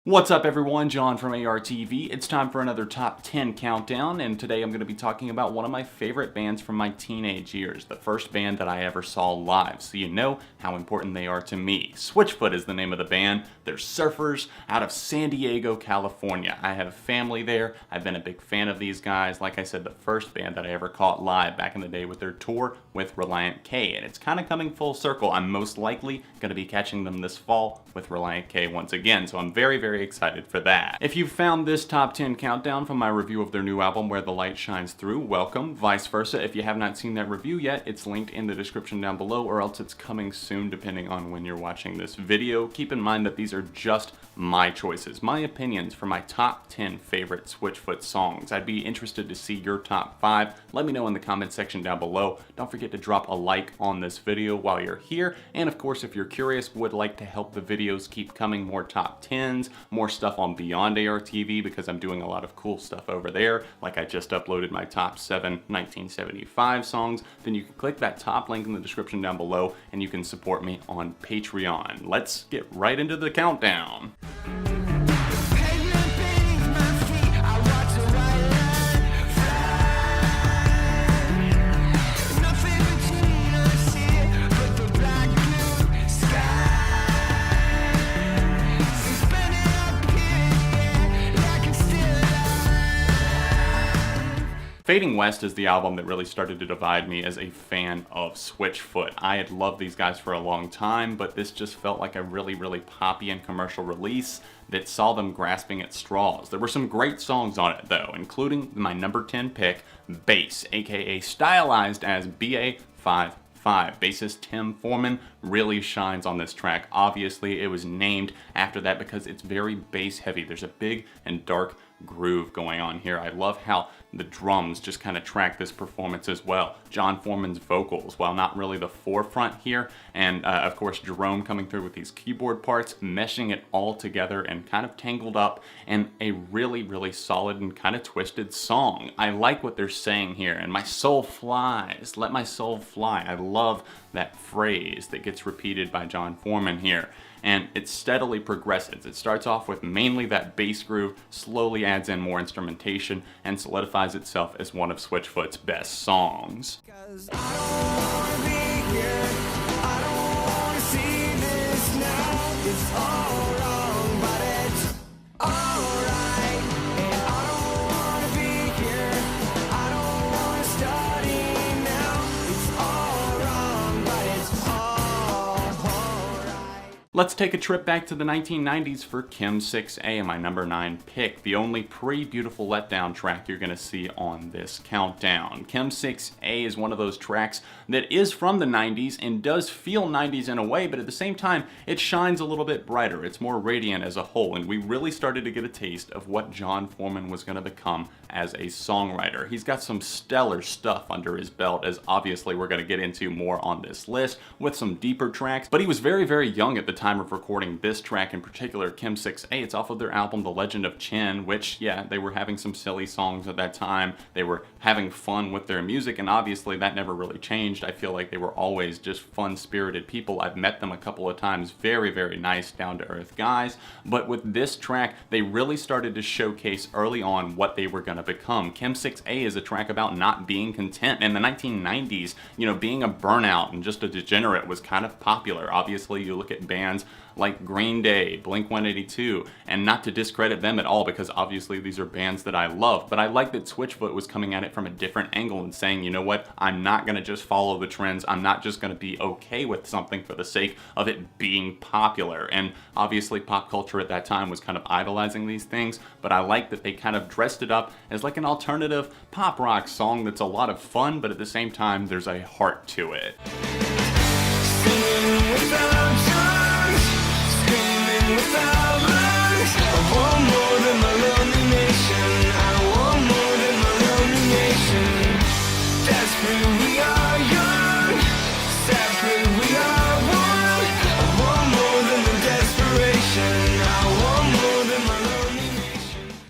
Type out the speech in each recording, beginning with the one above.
What's up everyone, John from ARTV. It's time for another top 10 countdown, and today I'm going to be talking about one of my favorite bands from my teenage years, the first band that I ever saw live, so you know how important they are to me. Switchfoot is the name of the band. They're surfers out of San Diego, California. I have family there. I've been a big fan of these guys. Like I said, the first band that I ever caught live back in the day with their tour with Relient K, and it's kind of coming full circle. I'm most likely going to be catching them this fall with Relient K once again, so I'm very excited for that. If you found this top 10 countdown from my review of their new album Where the Light Shines Through, welcome. Vice versa, if you have not seen that review yet, it's linked in the description down below, or else it's coming soon depending on when you're watching this video. Keep in mind that these are just my choices, my opinions for my top 10 favorite Switchfoot songs. I'd be interested to see your top 5. Let me know in the comment section down below. Don't forget to drop a like on this video while you're here, and of course if you're curious, would like to help the videos keep coming, more top 10s, more stuff on Beyond ARTV, because I'm doing a lot of cool stuff over there, like I just uploaded my top 7 1975 songs, then you can click that top link in the description down below and you can support me on Patreon. Let's get right into the countdown. Fading West is the album that really started to divide me as a fan of Switchfoot. I had loved these guys for a long time, but this just felt like a really poppy and commercial release that saw them grasping at straws. There were some great songs on it though, including my number 10 pick, Bass, aka stylized as BA55. Bassist Tim Foreman really shines on this track. Obviously, it was named after that because it's very bass heavy. There's a big and dark groove going on here. I love how the drums just kind of track this performance as well. John Foreman's vocals, while not really the forefront here, and of course Jerome coming through with these keyboard parts, meshing it all together and kind of tangled up in a really solid and kind of twisted song. I like what they're saying here, and my soul flies, let my soul fly. I love that phrase that gets repeated by John Foreman here. And it steadily progresses. It starts off with mainly that bass groove, slowly adds in more instrumentation, and solidifies itself as one of Switchfoot's best songs. Let's take a trip back to the 1990s for Chem 6A, my number 9 pick, the only pre-Beautiful Letdown track you're going to see on this countdown. Chem 6A is one of those tracks that is from the 90s and does feel 90s in a way, but at the same time, it shines a little bit brighter. It's more radiant as a whole, and we really started to get a taste of what John Foreman was going to become as a songwriter. He's got some stellar stuff under his belt, as obviously we're going to get into more on this list with some deeper tracks, but he was very young at the time of recording this track in particular, Chem 6A. It's off of their album The Legend of Chem, which, yeah, they were having some silly songs at that time. They were having fun with their music, and obviously that never really changed. I feel like they were always just fun-spirited people. I've met them a couple of times, very nice, down-to-earth guys, but with this track, they really started to showcase early on what they were going to become. Chem 6A is a track about not being content. In the 1990s, you know, being a burnout and just a degenerate was kind of popular. Obviously, you look at bands like Green Day, Blink-182, and not to discredit them at all, because obviously these are bands that I love, but I like that Switchfoot was coming at it from a different angle and saying, you know what, I'm not going to just follow the trends, I'm not just going to be okay with something for the sake of it being popular. And obviously pop culture at that time was kind of idolizing these things, but I like that they kind of dressed it up as like an alternative pop rock song that's a lot of fun, but at the same time there's a heart to it.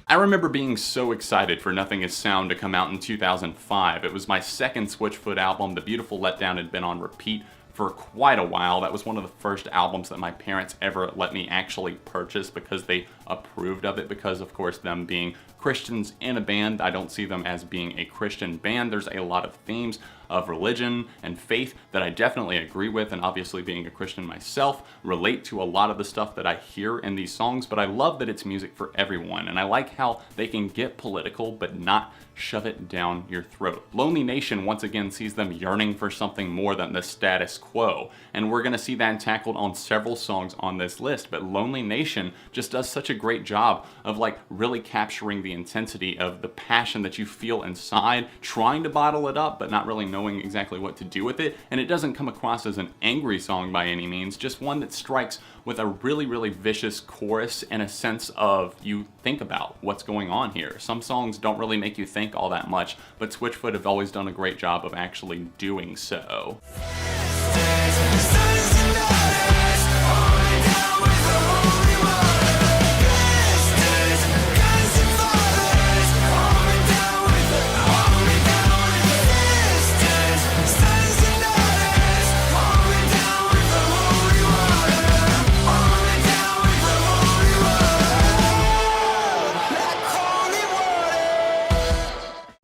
I remember being so excited for Nothing Is Sound to come out in 2005. It was my second Switchfoot album. The Beautiful Letdown had been on repeat for quite a while. That was one of the first albums that my parents ever let me actually purchase because they approved of it, because of course them being Christians in a band, I don't see them as being a Christian band. There's a lot of themes of religion and faith that I definitely agree with, and obviously being a Christian myself, relate to a lot of the stuff that I hear in these songs, but I love that it's music for everyone, and I like how they can get political but not shove it down your throat. Lonely Nation once again sees them yearning for something more than the status quo, and we're gonna see that tackled on several songs on this list, but Lonely Nation just does such a great job of like really capturing the intensity of the passion that you feel inside, trying to bottle it up but not really knowing exactly what to do with it, and it doesn't come across as an angry song by any means, just one that strikes with a really vicious chorus and a sense of you think about what's going on here. Some songs don't really make you think all that much, but Switchfoot have always done a great job of actually doing so.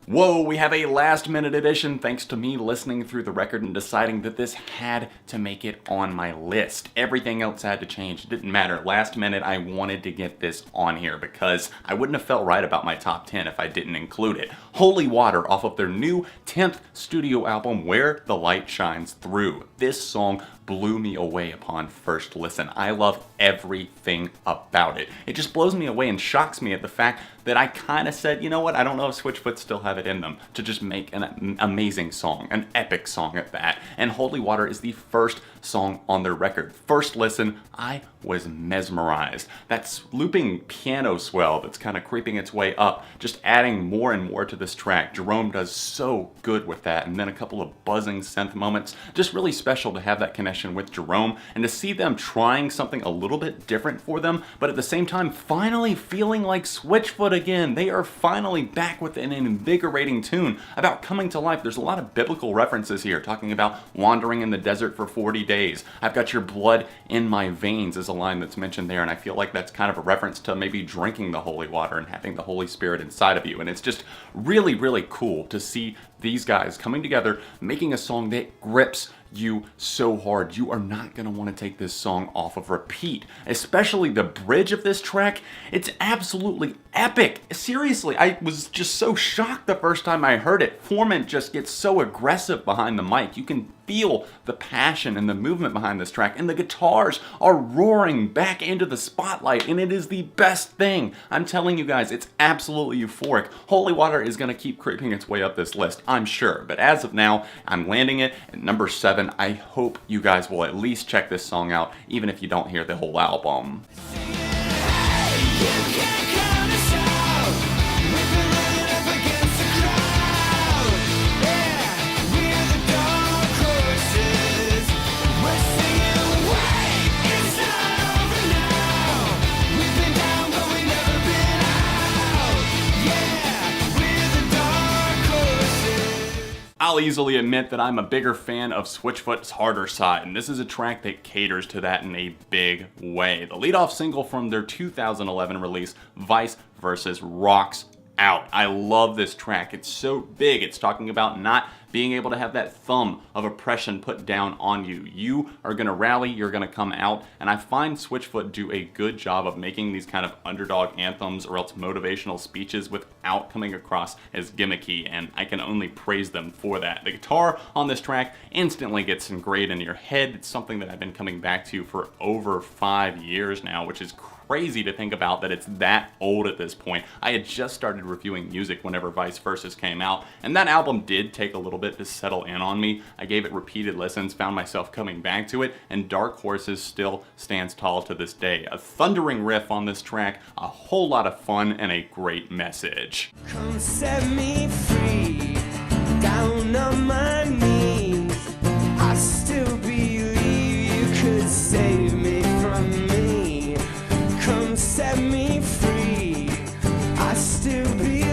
Whoa, we have a last minute edition thanks to me listening through the record and deciding that this had to make it on my list. Everything else had to change. It didn't matter. Last minute, I wanted to get this on here because I wouldn't have felt right about my top 10 if I didn't include it. Holy Water off of their new 10th studio album, Where the Light Shines Through. This song blew me away upon first listen. I love everything about it. It just blows me away and shocks me at the fact that I kind of said, you know what, I don't know if Switchfoot still have it in them to just make an amazing song, an epic song at that. And Holy Water is the first song on their record. First listen, I was mesmerized. That looping piano swell that's kind of creeping its way up, just adding more and more to this track. Jerome does so good with that, and then a couple of buzzing synth moments. Just really special to have that connection with Jerome, and to see them trying something a little bit different for them, but at the same time finally feeling like Switchfoot again. They are finally back with an invigorating tune about coming to life. There's a lot of biblical references here, talking about wandering in the desert for 40 days. I've got your blood in my veins is a line that's mentioned there, and I feel like that's kind of a reference to maybe drinking the holy water and having the Holy Spirit inside of you. And it's just really cool to see these guys coming together, making a song that grips you so hard. You are not going to want to take this song off of repeat. Especially the bridge of this track. It's absolutely epic. Seriously, I was just so shocked the first time I heard it. Foreman just gets so aggressive behind the mic. You can feel the passion and the movement behind this track, and the guitars are roaring back into the spotlight, and it is the best thing. I'm telling you guys, it's absolutely euphoric. Holy Water is going to keep creeping its way up this list, I'm sure, but as of now, I'm landing it at number 7. I hope you guys will at least check this song out, even if you don't hear the whole album. I'll easily admit that I'm a bigger fan of Switchfoot's harder side, and this is a track that caters to that in a big way. The leadoff single from their 2011 release, Vice Versus, rocks out. I love this track. It's so big. It's talking about not being able to have that thumb of oppression put down on you. You are going to rally, you're going to come out, and I find Switchfoot do a good job of making these kind of underdog anthems or else motivational speeches without coming across as gimmicky, and I can only praise them for that. The guitar on this track instantly gets engraved in your head. It's something that I've been coming back to for over 5 years now, which is crazy to think about that it's that old at this point. I had just started reviewing music whenever Vice Versus came out, and that album did take a little bit to settle in on me. I gave it repeated listens, found myself coming back to it, and Dark Horses still stands tall to this day. A thundering riff on this track, a whole lot of fun, and a great message. Come set me free, down on my knees. I still believe you could save me from me. Come set me free, I still believe.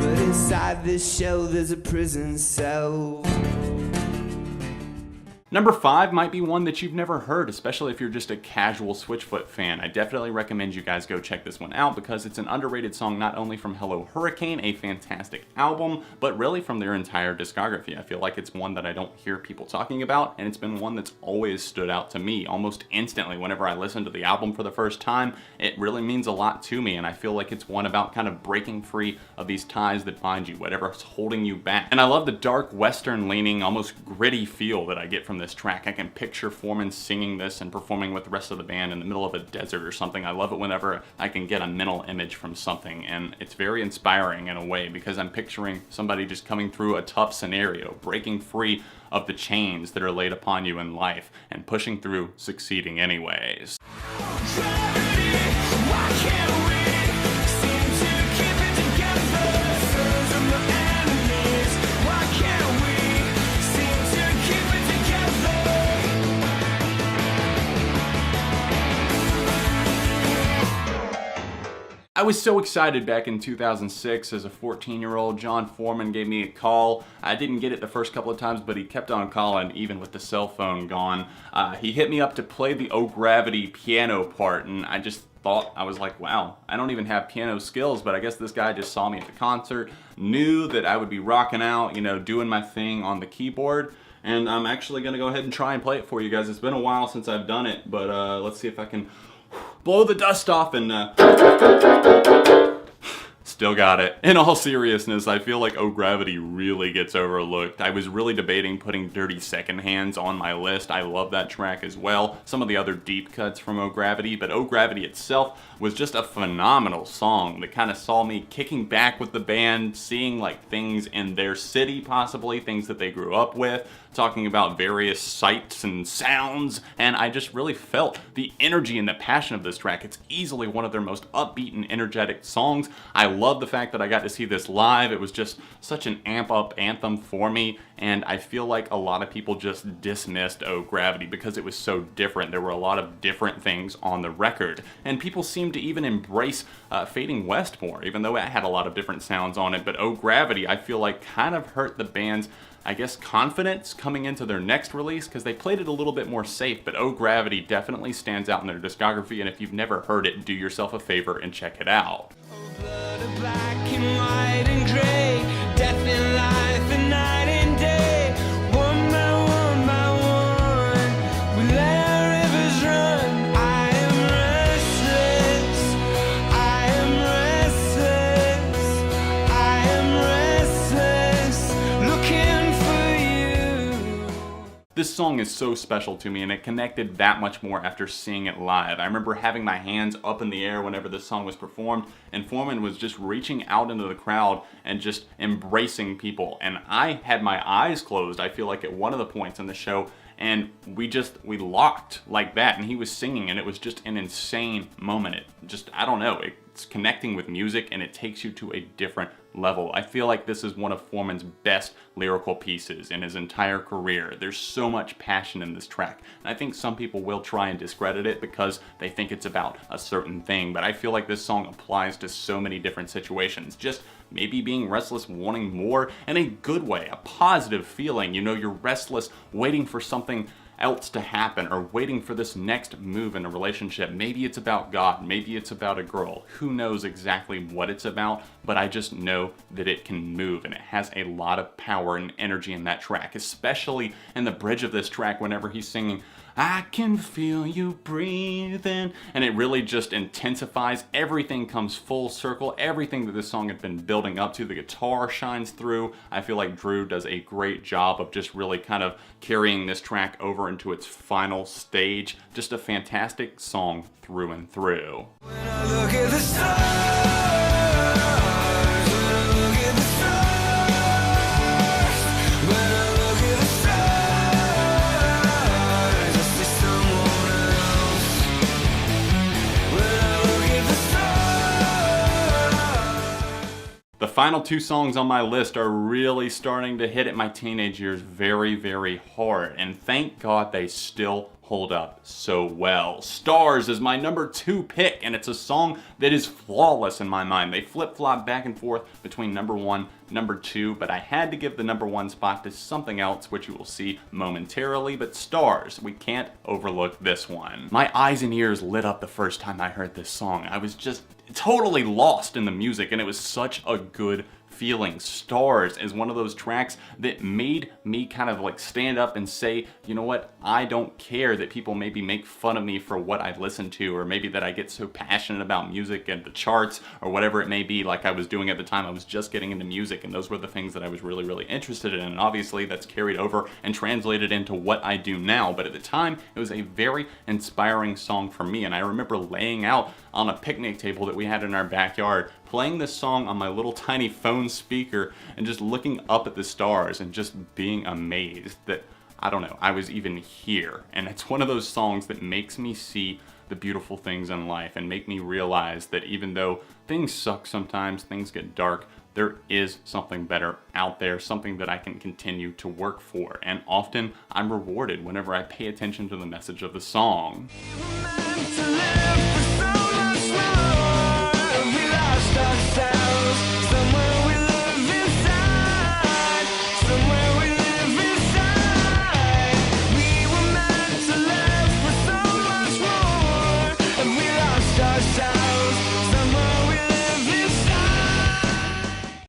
But inside this shell there's a prison cell. Number 5 might be one that you've never heard, especially if you're just a casual Switchfoot fan. I definitely recommend you guys go check this one out because it's an underrated song not only from Hello Hurricane, a fantastic album, but really from their entire discography. I feel like it's one that I don't hear people talking about, and it's been one that's always stood out to me almost instantly whenever I listen to the album for the first time. It really means a lot to me, and I feel like it's one about kind of breaking free of these ties that bind you, whatever's holding you back. And I love the dark western leaning, almost gritty feel that I get from this track. I can picture Foreman singing this and performing with the rest of the band in the middle of a desert or something. I love it whenever I can get a mental image from something, and it's very inspiring in a way because I'm picturing somebody just coming through a tough scenario, breaking free of the chains that are laid upon you in life and pushing through, succeeding anyways. I was so excited back in 2006 as a 14-year-old. John Foreman gave me a call. I didn't get it the first couple of times, but he kept on calling even with the cell phone gone. He hit me up to play the Oh Gravity piano part, and I just thought, I was like, wow, I don't even have piano skills, but I guess this guy just saw me at the concert, knew that I would be rocking out, you know, doing my thing on the keyboard. And I'm actually gonna go ahead and try and play it for you guys. It's been a while since I've done it, but let's see if I can blow the dust off and still got it. In all seriousness, I feel like Oh Gravity really gets overlooked. I was really debating putting Dirty Second Hands on my list. I love that track as well. Some of the other deep cuts from Oh Gravity, but Oh Gravity itself was just a phenomenal song that kind of saw me kicking back with the band, seeing like things in their city possibly, things that they grew up with, talking about various sights and sounds, and I just really felt the energy and the passion of this track. It's easily one of their most upbeat and energetic songs. I love the fact that I got to see this live. It was just such an amp-up anthem for me, and I feel like a lot of people just dismissed Oh Gravity because it was so different. There were a lot of different things on the record, and people seemed to even embrace Fading West more, even though it had a lot of different sounds on it. But Oh Gravity, I feel like, kind of hurt the band's, I guess, confidence coming into their next release because they played it a little bit more safe, but Oh Gravity definitely stands out in their discography, and if you've never heard it, do yourself a favor and check it out. Blood, black and white and gray, death and life and night and day, one by one by one, we let our rivers run. I am restless, I am restless, I am restless, looking for you. This song is so special to me, and it connected that much more after seeing it live. I remember having my hands up in the air whenever this song was performed, and Foreman was just reaching out into the crowd and just embracing people. And I had my eyes closed, I feel like, at one of the points in the show, and we locked like that, and he was singing, and it was just an insane moment. It just, I don't know, it's connecting with music, and it takes you to a different level. I feel like this is one of Foreman's best lyrical pieces in his entire career. There's so much passion in this track, and I think some people will try and discredit it because they think it's about a certain thing, but I feel like this song applies to so many different situations. Just maybe being restless, wanting more in a good way, a positive feeling. You know, you're restless, waiting for something else to happen, or waiting for this next move in a relationship. Maybe it's about God, maybe it's about a girl. Who knows exactly what it's about, but I just know that it can move, and it has a lot of power and energy in that track, especially in the bridge of this track whenever he's singing, I can feel you breathing, and it really just intensifies. Everything comes full circle. Everything that this song had been building up to, the guitar shines through. I feel like Drew does a great job of just really kind of carrying this track over into its final stage. Just a fantastic song through and through. When I look at the stars, when I look at the stars, when I look at the stars, I see someone else. When I look at the stars. The final two songs on my list are really starting to hit at my teenage years very, very hard, and thank God they still hold up so well. Stars is my number 2 pick, and it's a song that is flawless in my mind. They flip-flop back and forth between number 1, number 2, but I had to give the number 1 spot to something else, which you will see momentarily, but Stars, we can't overlook this one. My eyes and ears lit up the first time I heard this song. I was just totally lost in the music, and it was such a good feeling. Stars is one of those tracks that made me kind of like stand up and say, you know what, I don't care that people maybe make fun of me for what I listen to, or maybe that I get so passionate about music and the charts or whatever it may be, like I was doing at the time. I was just getting into music, and those were the things that I was really interested in, and obviously that's carried over and translated into what I do now. But at the time, it was a very inspiring song for me, and I remember laying out on a picnic table that we had in our backyard, playing this song on my little tiny phone speaker and just looking up at the stars and just being amazed that, I don't know, I was even here. And it's one of those songs that makes me see the beautiful things in life and make me realize that even though things suck sometimes, things get dark, there is something better out there, something that I can continue to work for. And often I'm rewarded whenever I pay attention to the message of the song.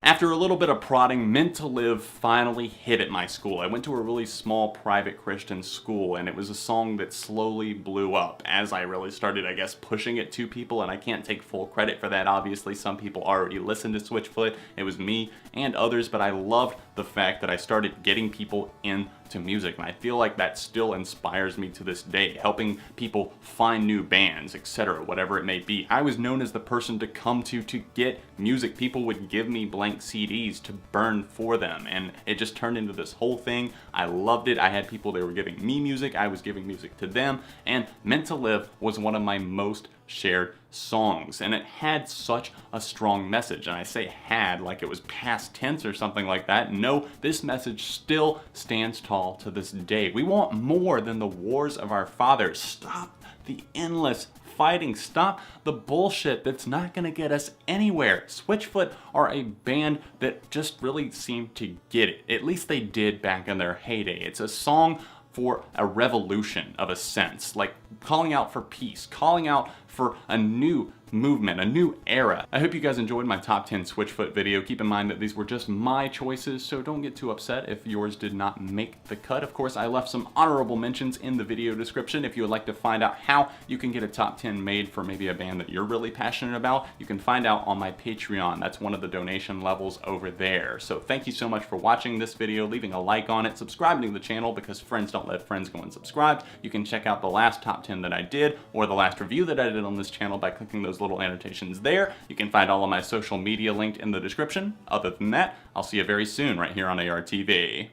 After a little bit of prodding, Meant to Live finally hit at my school. I went to a really small private Christian school, and it was a song that slowly blew up as I really started, I guess, pushing it to people, and I can't take full credit for that. Obviously, some people already listened to Switchfoot. It was me and others, but I loved the fact that I started getting people into music, and I feel like that still inspires me to this day, helping people find new bands, etc., whatever it may be. I was known as the person to come to get music. People would give me blank CDs to burn for them, and it just turned into this whole thing. I loved it. I had people that were giving me music, I was giving music to them, and Meant to Live was one of my most shared songs, and it had such a strong message. And I say had like it was past tense or something like that. No, this message still stands tall to this day. We want more than the wars of our fathers. Stop the endless fighting. Stop the bullshit that's not gonna get us anywhere. Switchfoot are a band that just really seemed to get it. At least they did back in their heyday. It's a song for a revolution of a sense, like calling out for peace, calling out for a new movement, a new era. I hope you guys enjoyed my top 10 Switchfoot video. Keep in mind that these were just my choices, so don't get too upset if yours did not make the cut. Of course, I left some honorable mentions in the video description. If you would like to find out how you can get a top 10 made for maybe a band that you're really passionate about, you can find out on my Patreon. That's one of the donation levels over there. So thank you so much for watching this video, leaving a like on it, subscribing to the channel, because friends don't let friends go unsubscribed. You can check out the last top 10 that I did, or the last review that I did on this channel, by clicking those little annotations there. You can find all of my social media linked in the description. Other than that, I'll see you very soon right here on ARTV.